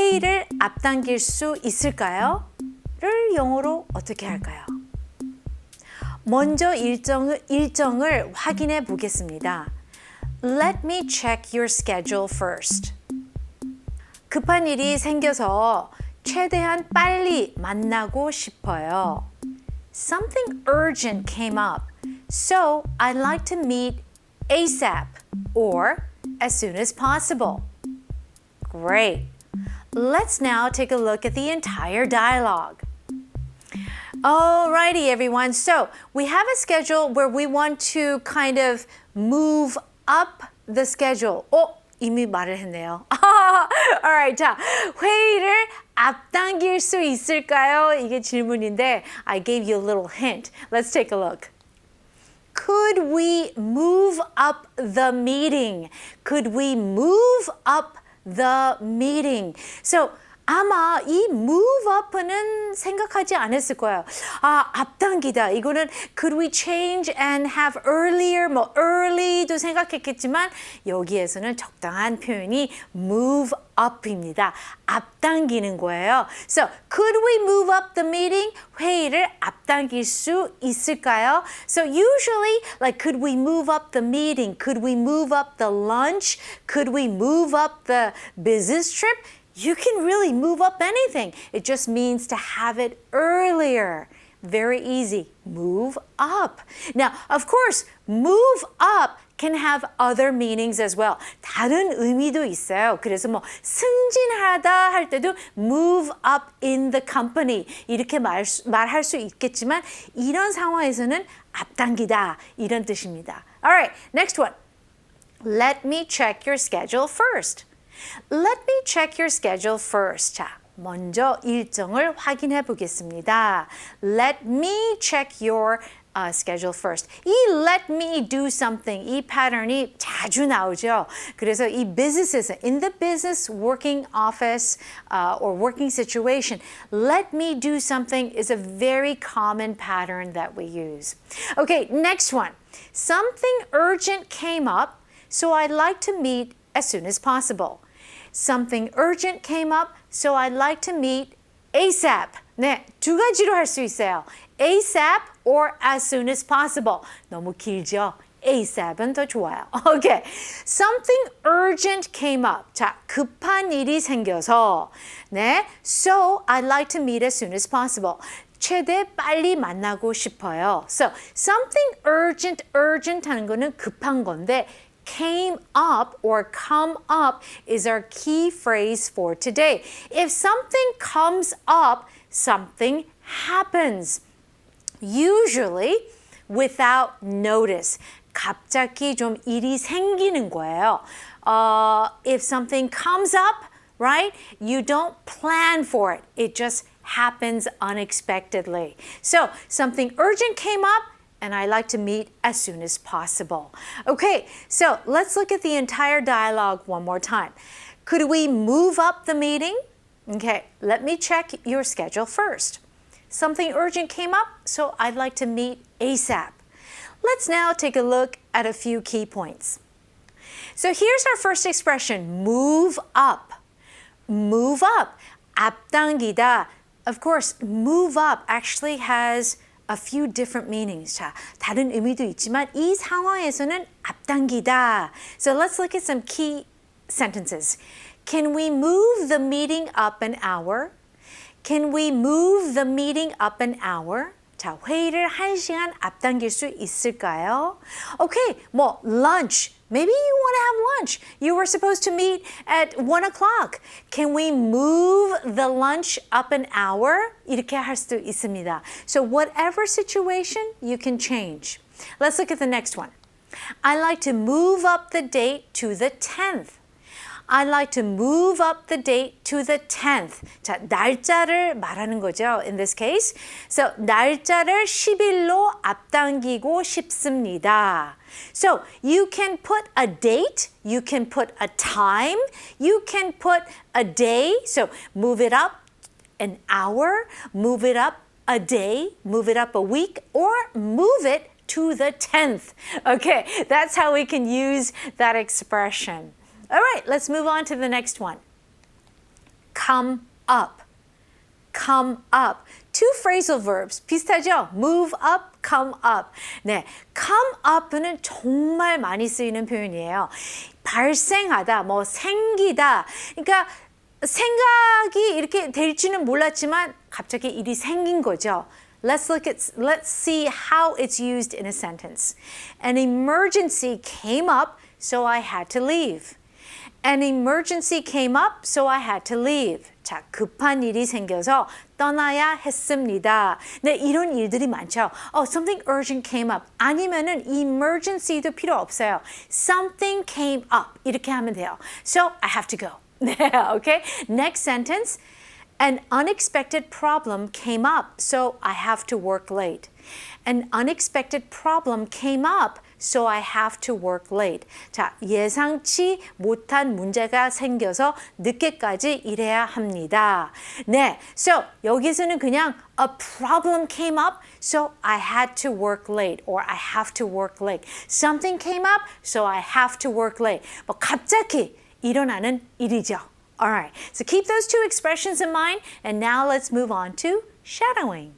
회의를 앞당길 수 있을까요? 를 영어로 어떻게 할까요? 먼저 일정을 확인해 보겠습니다. Let me check your schedule first. 급한 일이 생겨서 최대한 빨리 만나고 싶어요. Something urgent came up, so I'd like to meet ASAP or as soon as possible. Great. Let's now take a look at the entire dialogue. Alrighty, everyone. So we have a schedule where we want to kind of move up the schedule. 이미 말을 했네요. Alright, 자, 회의를 앞당길 수 있을까요? 이게 질문인데 I gave you a little hint. Let's take a look. Could we move up the meeting? Could we move up the meeting? So 아마 이 move up는 생각하지 않았을 거예요. 앞당기다. 이거는 could we change and have earlier, early도 생각했겠지만 여기에서는 적당한 표현이 move up입니다. 앞당기는 거예요. So, could we move up the meeting? 회의를 앞당길 수 있을까요? So, usually, like, could we move up the meeting? Could we move up the lunch? Could we move up the business trip? You can really move up anything. It just means to have it earlier. Very easy. Move up. Now, of course, move up can have other meanings as well. 다른 의미도 있어요. 그래서 승진하다 할 때도 move up in the company 이렇게 말할 수 있겠지만 이런 상황에서는 앞당기다 이런 뜻입니다. Alright, next one. Let me check your schedule first. Let me check your schedule first. 자, 먼저 일정을 확인해 보겠습니다. Let me check your schedule first. 이 let me do something, 이 패턴이 자주 나오죠. 그래서 이 business에서, in the business working office or working situation, let me do something is a very common pattern that we use. Okay, next one. Something urgent came up, so I'd like to meet as soon as possible. Something urgent came up, so I'd like to meet ASAP. 네, 두 가지로 할 수 있어요. ASAP or as soon as possible. 너무 길죠? ASAP은 더 좋아요. Okay. Something urgent came up. 자, 급한 일이 생겨서 네, so I'd like to meet as soon as possible. 최대 빨리 만나고 싶어요. So, something urgent 하는 거는 급한 건데 came up or come up is our key phrase for today. If something comes up, something happens. Usually without notice. 갑자기 좀 일이 생기는 거예요. If something comes up, right? You don't plan for it. It just happens unexpectedly. So, something urgent came up, and I'd like to meet as soon as possible. Okay, so let's look at the entire dialogue one more time. Could we move up the meeting? Okay, let me check your schedule first. Something urgent came up, so I'd like to meet ASAP. Let's now take a look at a few key points. So here's our first expression, move up. Move up, 앞당기다. Of course, move up actually has a few different meanings. 자, 다른 의미도 있지만 이 상황에서는 앞당기다. So let's look at some key sentences. Can we move the meeting up an hour? Can we move the meeting up an hour? 자, 회의를 1시간 앞당길 수 있을까요? Okay, lunch. Maybe you want to have lunch. You were supposed to meet at 1 o'clock. Can we move the lunch up an hour? 이렇게 할 수도 있습니다. So whatever situation, you can change. Let's look at the next one. I'd like to move up the date to the 10th. I'd like to move up the date to the 10th. 자, 날짜를 말하는 거죠. In this case. So, 날짜를 10일로 앞당기고 싶습니다. So, you can put a date, you can put a time, you can put a day. So, move it up an hour, move it up a day, move it up a week, or move it to the 10th. Okay, that's how we can use that expression. All right, let's move on to the next one. come up. come up. Two phrasal verbs. 비슷하죠? move up, come up. 네, come up는 정말 많이 쓰이는 표현이에요. 발생하다, 뭐 생기다. 그러니까 생각이 이렇게 될지는 몰랐지만 갑자기 일이 생긴 거죠. Let's see how it's used in a sentence. An emergency came up, so I had to leave. An emergency came up, so I had to leave. 자, 급한 일이 생겨서 떠나야 했습니다. 네, 이런 일들이 많죠. Something urgent came up. 아니면은 emergency도 필요 없어요. Something came up. 이렇게 하면 돼요. So I have to go. 네, okay? Next sentence. An unexpected problem came up, so I have to work late. An unexpected problem came up, so I have to work late. 자, 예상치 못한 문제가 생겨서 늦게까지 일해야 합니다. 네, so 여기서는 그냥 a problem came up, so I had to work late, or I have to work late. Something came up, so I have to work late. 뭐 갑자기 일어나는 일이죠. All right, so keep those two expressions in mind, and now let's move on to shadowing.